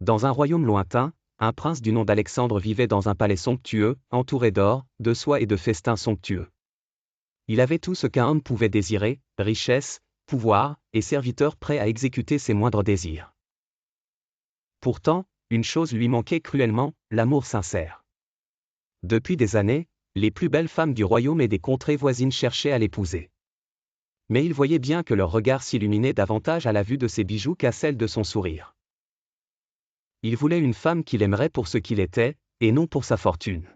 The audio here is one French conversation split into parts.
Dans un royaume lointain, un prince du nom d'Alexandre vivait dans un palais somptueux, entouré d'or, de soie et de festins somptueux. Il avait tout ce qu'un homme pouvait désirer, richesse, pouvoir, et serviteurs prêts à exécuter ses moindres désirs. Pourtant, une chose lui manquait cruellement, l'amour sincère. Depuis des années, les plus belles femmes du royaume et des contrées voisines cherchaient à l'épouser. Mais il voyait bien que leur regard s'illuminait davantage à la vue de ses bijoux qu'à celle de son sourire. Il voulait une femme qu'il aimerait pour ce qu'il était, et non pour sa fortune.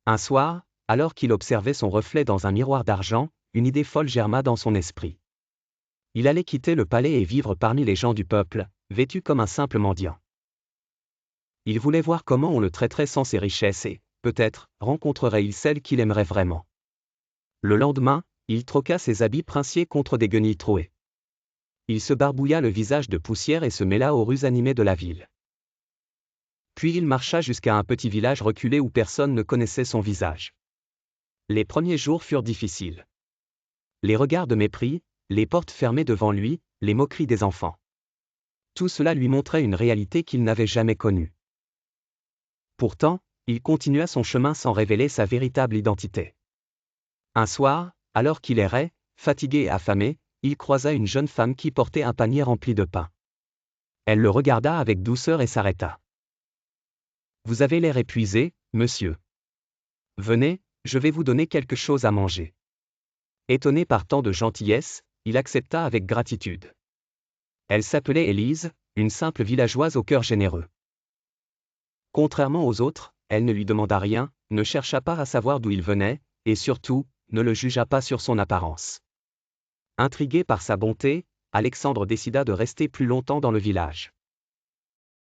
Un soir, alors qu'il observait son reflet dans un miroir d'argent, une idée folle germa dans son esprit. Il allait quitter le palais et vivre parmi les gens du peuple, vêtu comme un simple mendiant. Il voulait voir comment on le traiterait sans ses richesses et, peut-être, rencontrerait-il celle qu'il aimerait vraiment. Le lendemain, il troqua ses habits princiers contre des guenilles trouées. Il se barbouilla le visage de poussière et se mêla aux rues animées de la ville. Puis il marcha jusqu'à un petit village reculé où personne ne connaissait son visage. Les premiers jours furent difficiles. Les regards de mépris, les portes fermées devant lui, les moqueries des enfants. Tout cela lui montrait une réalité qu'il n'avait jamais connue. Pourtant, il continua son chemin sans révéler sa véritable identité. Un soir, alors qu'il errait, fatigué et affamé, il croisa une jeune femme qui portait un panier rempli de pain. Elle le regarda avec douceur et s'arrêta. « Vous avez l'air épuisé, monsieur. Venez, je vais vous donner quelque chose à manger. » Étonné par tant de gentillesse, il accepta avec gratitude. Elle s'appelait Élise, une simple villageoise au cœur généreux. Contrairement aux autres, elle ne lui demanda rien, ne chercha pas à savoir d'où il venait, et surtout, ne le jugea pas sur son apparence. Intrigué par sa bonté, Alexandre décida de rester plus longtemps dans le village.